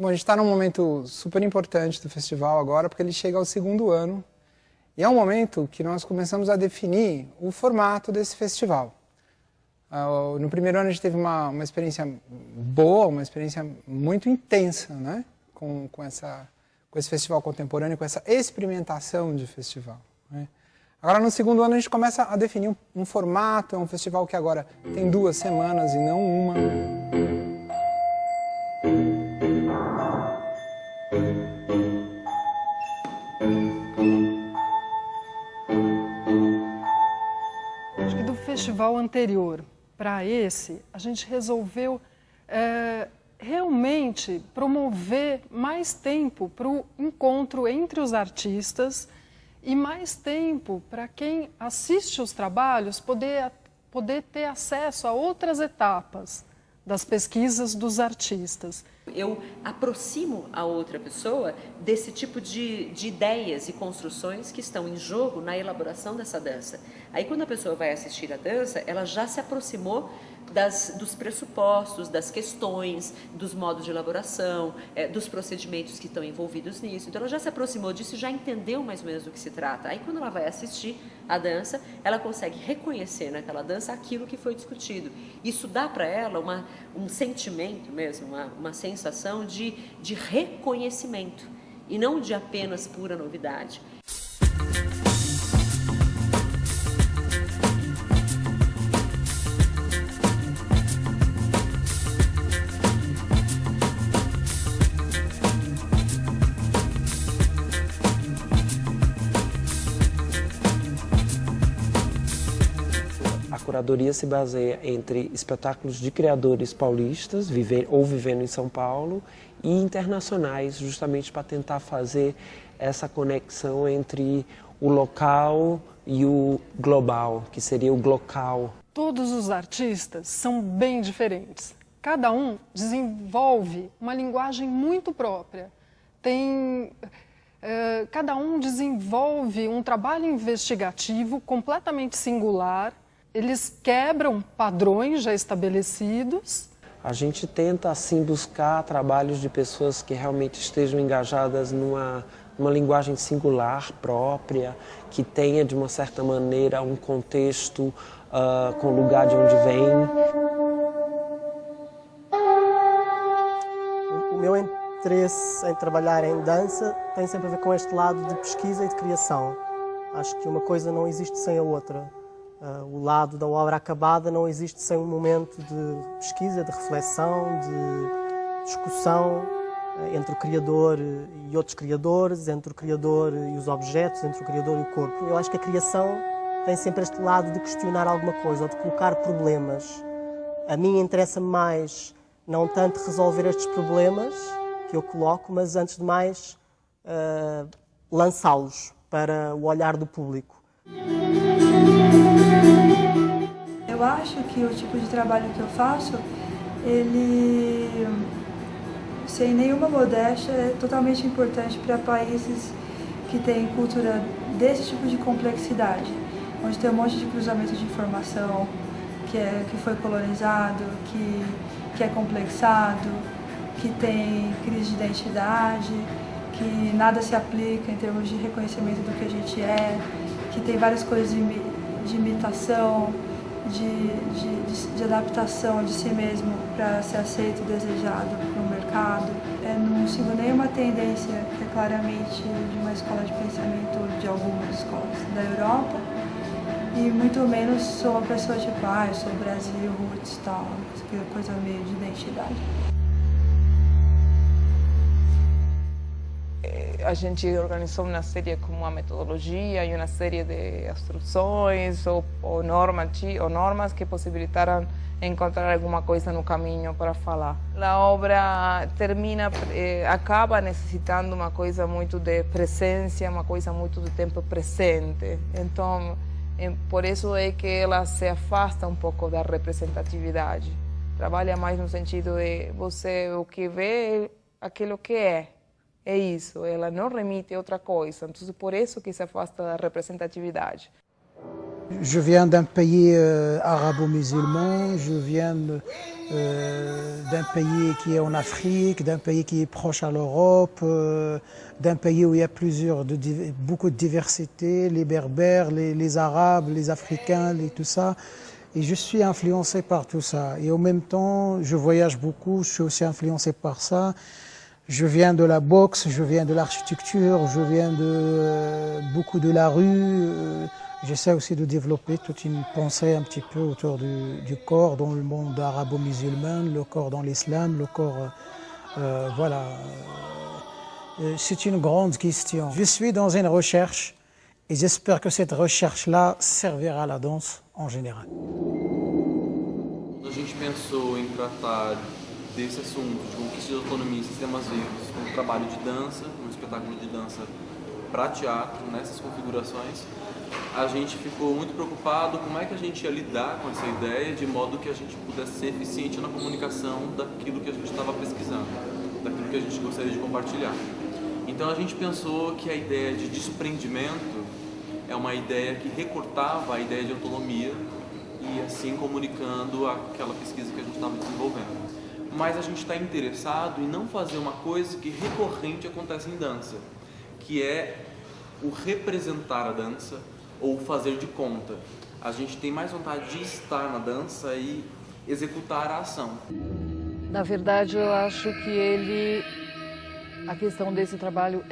a gente está num momento super importante do festival agora, porque ele chega ao segundo ano. E é um momento que nós começamos a definir o formato desse festival. No primeiro ano a gente teve uma experiência boa, uma experiência muito intensa, né? com esse festival contemporâneo, com essa experimentação de festival, né? Agora no segundo ano a gente começa a definir um formato, é um festival que agora tem 2 semanas e não uma. Acho que do festival anterior para esse, a gente resolveu realmente promover mais tempo para o encontro entre os artistas e mais tempo para quem assiste os trabalhos poder ter acesso a outras etapas das pesquisas dos artistas. Eu aproximo a outra pessoa desse tipo de ideias e construções que estão em jogo na elaboração dessa dança. Aí quando a pessoa vai assistir a dança, ela já se aproximou dos pressupostos, das questões, dos modos de elaboração, dos procedimentos que estão envolvidos nisso. Então ela já se aproximou disso e já entendeu mais ou menos do que se trata. Aí quando ela vai assistir a dança, ela consegue reconhecer naquela dança aquilo que foi discutido. Isso dá para ela um sentimento mesmo, uma sensação de reconhecimento e não de apenas pura novidade. A curadoria se baseia entre espetáculos de criadores paulistas vivendo em São Paulo e internacionais, justamente para tentar fazer essa conexão entre o local e o global, que seria o glocal. Todos os artistas são bem diferentes. Cada um desenvolve uma linguagem muito própria. Cada um desenvolve um trabalho investigativo completamente singular. Eles quebram padrões já estabelecidos. A gente tenta, assim, buscar trabalhos de pessoas que realmente estejam engajadas numa linguagem singular, própria, que tenha, de uma certa maneira, um contexto com o lugar de onde vem. O meu interesse em trabalhar em dança tem sempre a ver com este lado de pesquisa e de criação. Acho que uma coisa não existe sem a outra. O lado da obra acabada não existe sem um momento de pesquisa, de reflexão, de discussão entre o criador e outros criadores, entre o criador e os objetos, entre o criador e o corpo. Eu acho que a criação tem sempre este lado de questionar alguma coisa, ou de colocar problemas. A mim interessa-me mais não tanto resolver estes problemas que eu coloco, mas antes de mais lançá-los para o olhar do público. Eu acho que o tipo de trabalho que eu faço, ele, sem nenhuma modéstia, é totalmente importante para países que têm cultura desse tipo de complexidade, onde tem um monte de cruzamento de informação, que foi colonizado, que é complexado, que tem crise de identidade, que nada se aplica em termos de reconhecimento do que a gente é, que tem várias coisas de imitação, de adaptação de si mesmo para ser aceito e desejado no mercado. Eu não sigo nenhuma tendência que é claramente de uma escola de pensamento de algumas escolas da Europa, e muito menos sou uma pessoa tipo, eu sou Brasil, roots e tal, coisa meio de identidade. A gente organizou uma série com uma metodologia e uma série de instruções ou normas que possibilitaram encontrar alguma coisa no caminho para falar. A obra acaba necessitando uma coisa muito de presença, uma coisa muito do tempo presente. Então, por isso é que ela se afasta um pouco da representatividade. Trabalha mais no sentido de você o que vê, aquilo que é. É isso, ela não remite a outra coisa, então por isso que se afasta da representatividade. Je viens d'un pays arabo-musulman, je viens d'un pays qui est en Afrique, d'un pays qui est proche à l'Europe, d'un pays où il y a beaucoup de diversité, les Berbères, les Arabes, les Africains, tout ça. Et je suis influencé par tout ça. Et en même temps, je voyage beaucoup, je suis aussi influencé par ça. Je viens de la boxe, je viens de l'architecture, je viens beaucoup de la rue. J'essaie aussi de développer toute une pensée un petit peu autour du corps dans le monde arabo-musulman, le corps dans l'islam, le corps... voilà. C'est une grande question. Je suis dans une recherche et j'espère que cette recherche-là servira à la danse en général. A gente pensou em tratar desse assunto de conquista de autonomia em sistemas vivos, um trabalho de dança, um espetáculo de dança para teatro, nessas configurações, a gente ficou muito preocupado como é que a gente ia lidar com essa ideia de modo que a gente pudesse ser eficiente na comunicação daquilo que a gente estava pesquisando, daquilo que a gente gostaria de compartilhar. Então a gente pensou que a ideia de desprendimento é uma ideia que recortava a ideia de autonomia e assim comunicando aquela pesquisa que a gente estava desenvolvendo. Mas a gente está interessado em não fazer uma coisa que recorrente acontece em dança, que é o representar a dança ou fazer de conta. A gente tem mais vontade de estar na dança e executar a ação. Na verdade, eu acho que a questão desse trabalho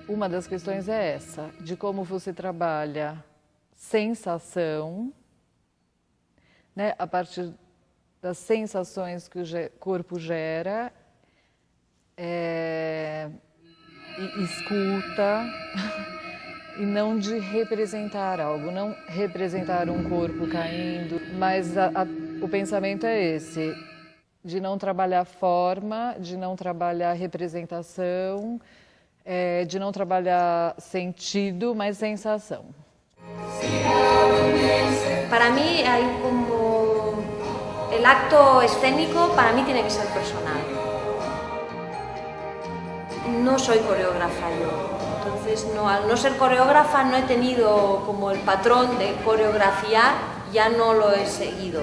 uma das questões é essa, de como você trabalha sensação, né, a partir das sensações que o corpo gera, e escuta, e não de representar algo, não representar um corpo caindo, mas o pensamento é esse, de não trabalhar forma, de não trabalhar representação, de não trabalhar sentido, mas sensação. Para mí hay como el acto escénico, para mí tiene que ser personal. No soy coreógrafa yo, entonces al no ser coreógrafa no he tenido como el patrón de coreografiar, ya no lo he seguido.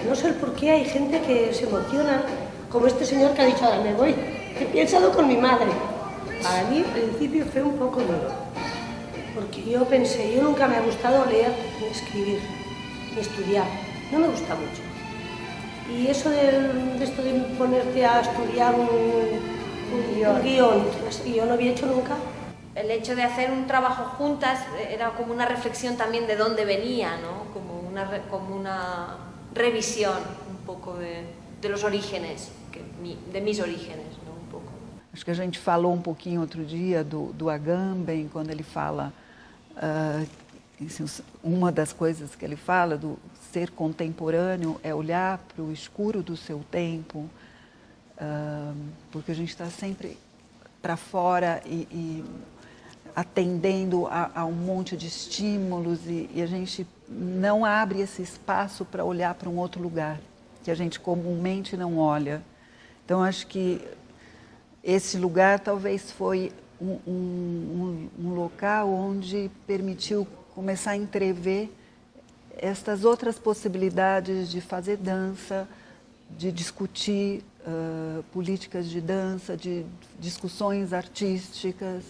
No sé por qué hay gente que se emociona, como este señor que ha dicho ahora me voy, he pensado con mi madre. Para mí al principio fue un poco duro, porque yo pensé, yo nunca me ha gustado leer ni escribir, ni estudiar, no me gusta mucho. Y eso de esto de ponerte a estudiar un guión, que yo no había hecho nunca. El hecho de hacer un trabajo juntas era como una reflexión también de dónde venía, ¿no? Como una revisión un poco de los orígenes, de mis orígenes, ¿no? Un poco. Acho que a gente falou um pouquinho outro dia do Agamben, quando ele fala, uma das coisas que ele fala do ser contemporâneo é olhar para o escuro do seu tempo, porque a gente está sempre para fora e atendendo a um monte de estímulos e a gente não abre esse espaço para olhar para um outro lugar, que a gente comumente não olha. Então, acho que esse lugar talvez foi um local onde permitiu começar a entrever estas outras possibilidades de fazer dança, de discutir políticas de dança, de discussões artísticas.